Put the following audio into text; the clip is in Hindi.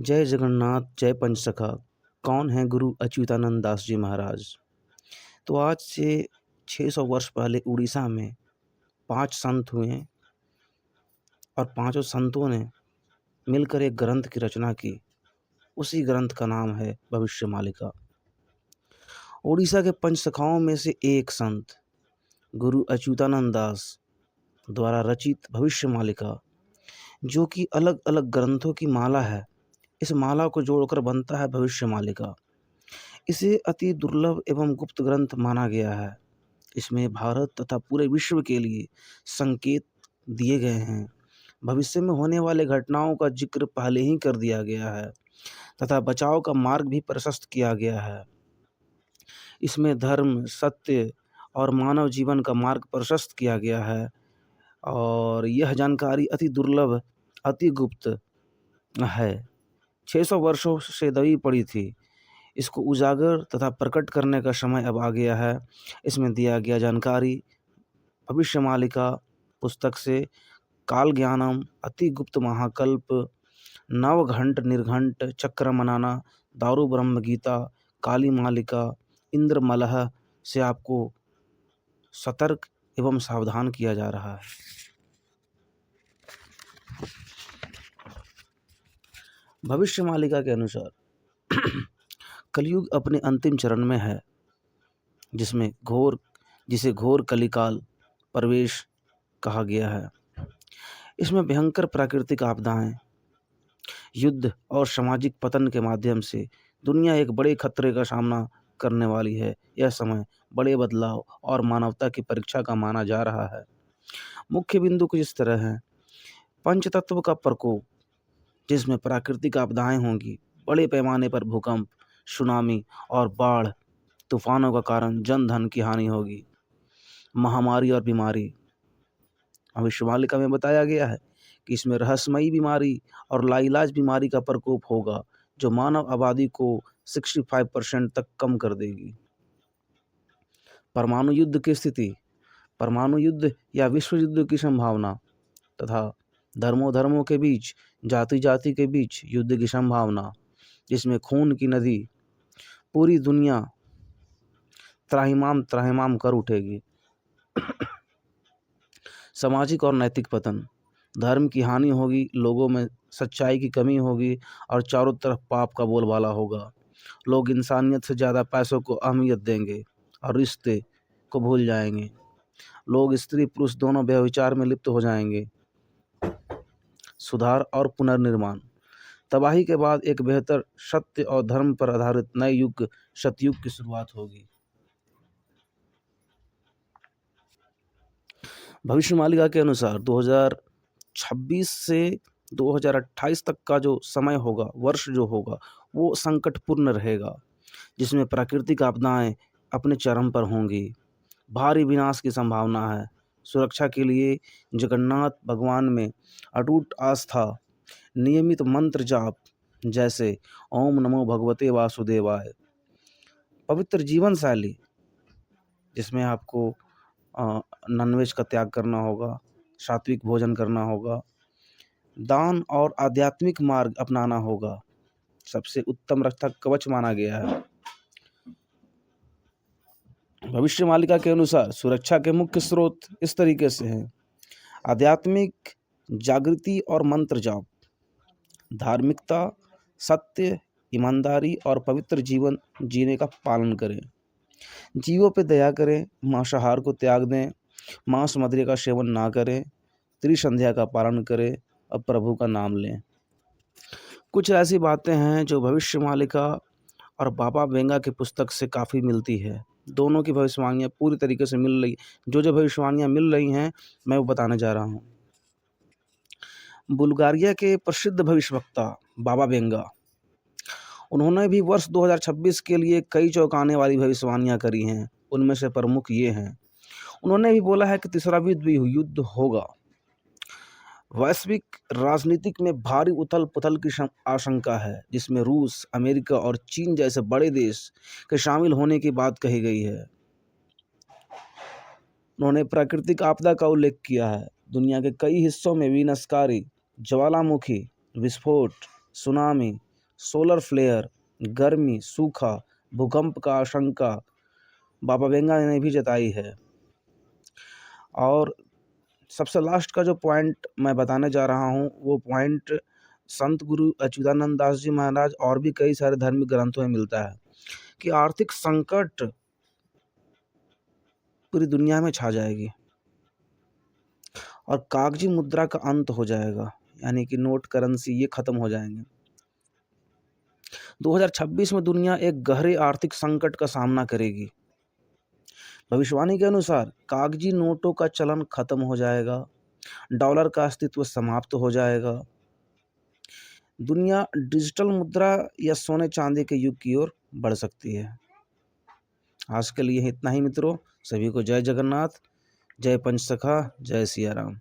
जय जगन्नाथ, जय पंचसखा। कौन है गुरु अच्युतानंद दास जी महाराज। तो आज से 600 वर्ष पहले उड़ीसा में 5 संत हुए और पांचों संतों ने मिलकर एक ग्रंथ की रचना की। उसी ग्रंथ का नाम है भविष्यमालिका। उड़ीसा के पंचसखाओं में से एक संत गुरु अच्युतानंद दास द्वारा रचित भविष्यमालिका, जो कि अलग अलग ग्रंथों की माला है, इस माला को जोड़कर बनता है भविष्यमालिका। इसे अति दुर्लभ एवं गुप्त ग्रंथ माना गया है। इसमें भारत तथा पूरे विश्व के लिए संकेत दिए गए हैं। भविष्य में होने वाले घटनाओं का जिक्र पहले ही कर दिया गया है तथा बचाव का मार्ग भी प्रशस्त किया गया है। इसमें धर्म, सत्य और मानव जीवन का मार्ग प्रशस्त किया गया है और यह जानकारी अति दुर्लभ, अति गुप्त है। 600 वर्षों से दबी पड़ी थी। इसको उजागर तथा प्रकट करने का समय अब आ गया है। इसमें दिया गया जानकारी भविष्यमालिका पुस्तक से काल ज्ञानम, अति गुप्त महाकल्प, नवघंट निर्घंट, चक्र मनाना, दारू ब्रह्म गीता, काली मालिका, इंद्र मलह से आपको सतर्क एवं सावधान किया जा रहा है। भविष्यमालिका के अनुसार कलयुग अपने अंतिम चरण में है, जिसे घोर कलिकाल प्रवेश कहा गया है। इसमें भयंकर प्राकृतिक आपदाएं, युद्ध और सामाजिक पतन के माध्यम से दुनिया एक बड़े खतरे का सामना करने वाली है। यह समय बड़े बदलाव और मानवता की परीक्षा का माना जा रहा है। मुख्य बिंदु कुछ इस तरह है। पंचतत्व का प्रकोप, जिसमें प्राकृतिक आपदाएं होंगी, बड़े पैमाने पर भूकंप, सुनामी और बाढ़, तूफानों का कारण जन धन की हानि होगी। महामारी और बीमारी, भविष्यवाणी में बताया गया है कि इसमें रहस्यमयी बीमारी और लाइलाज बीमारी का प्रकोप होगा, जो मानव आबादी को 65% तक कम कर देगी। परमाणु युद्ध की स्थिति, परमाणु युद्ध या विश्व युद्ध की संभावना तथा धर्मों के बीच, जाति जाति के बीच युद्ध की संभावना, जिसमें खून की नदी पूरी दुनिया त्राहिमाम त्राहिमाम कर उठेगी। सामाजिक और नैतिक पतन, धर्म की हानि होगी, लोगों में सच्चाई की कमी होगी और चारों तरफ पाप का बोलबाला होगा। लोग इंसानियत से ज़्यादा पैसों को अहमियत देंगे और रिश्ते को भूल जाएंगे। लोग स्त्री पुरुष दोनों व्यभिचार में लिप्त हो जाएंगे। सुधार और पुनर्निर्माण, तबाही के बाद एक बेहतर सत्य और धर्म पर आधारित नए युग, सतयुग की शुरुआत होगी। भविष्यमालिका के अनुसार 2026 से 2028 तक का जो समय होगा, वर्ष जो होगा, वो संकटपूर्ण रहेगा, जिसमें प्राकृतिक आपदाएं अपने चरम पर होंगी। भारी विनाश की संभावना है। सुरक्षा के लिए जगन्नाथ भगवान में अटूट आस्था, नियमित मंत्र जाप जैसे ओम नमो भगवते वासुदेवाय, पवित्र जीवन शैली, जिसमें आपको नॉनवेज का त्याग करना होगा, सात्विक भोजन करना होगा, दान और आध्यात्मिक मार्ग अपनाना होगा, सबसे उत्तम रक्षक कवच माना गया है। भविष्यमालिका के अनुसार सुरक्षा के मुख्य स्रोत इस तरीके से हैं। आध्यात्मिक जागृति और मंत्र जाप, धार्मिकता, सत्य, ईमानदारी और पवित्र जीवन जीने का पालन करें, जीवों पे दया करें, मांसाहार को त्याग दें, मांस मदिरा का सेवन ना करें, त्रिसंध्या का पालन करें और प्रभु का नाम लें। कुछ ऐसी बातें हैं जो भविष्यमालिका और बाबा वेंगा की पुस्तक से काफ़ी मिलती है। दोनों की भविष्यवाणियाँ पूरी तरीके से मिल रही, जो भविष्यवाणियाँ मिल रही हैं मैं वो बताने जा रहा हूँ। बुल्गारिया के प्रसिद्ध भविष्यवक्ता बाबा वेंगा, उन्होंने भी वर्ष 2026 के लिए कई चौंकाने वाली भविष्यवाणियाँ करी हैं। उनमें से प्रमुख ये हैं। उन्होंने भी बोला है कि तीसरा युद्ध होगा। वैश्विक राजनीतिक में भारी उथल पुथल की आशंका है, जिसमें रूस, अमेरिका और चीन जैसे बड़े देश के शामिल होने की बात कही गई है। उन्होंने प्राकृतिक आपदा का उल्लेख किया है। दुनिया के कई हिस्सों में विनाशकारी ज्वालामुखी विस्फोट, सुनामी, सोलर फ्लेयर, गर्मी, सूखा, भूकंप का आशंका बाबा वेंगा ने भी जताई है। और सबसे लास्ट का जो पॉइंट मैं बताने जा रहा हूँ वो पॉइंट संत गुरु अच्युतानंद दास जी महाराज और भी कई सारे धार्मिक ग्रंथों में मिलता है कि आर्थिक संकट पूरी दुनिया में छा जाएगी और कागजी मुद्रा का अंत हो जाएगा, यानी कि नोट करेंसी ये खत्म हो जाएंगे। 2026 में दुनिया एक गहरे आर्थिक संकट का सामना करेगी। भविष्यवाणी के अनुसार कागजी नोटों का चलन खत्म हो जाएगा, डॉलर का अस्तित्व समाप्त हो जाएगा, दुनिया डिजिटल मुद्रा या सोने चांदी के युग की ओर बढ़ सकती है। आज के लिए इतना ही मित्रों। सभी को जय जगन्नाथ, जय पंचसखा, जय सिया राम।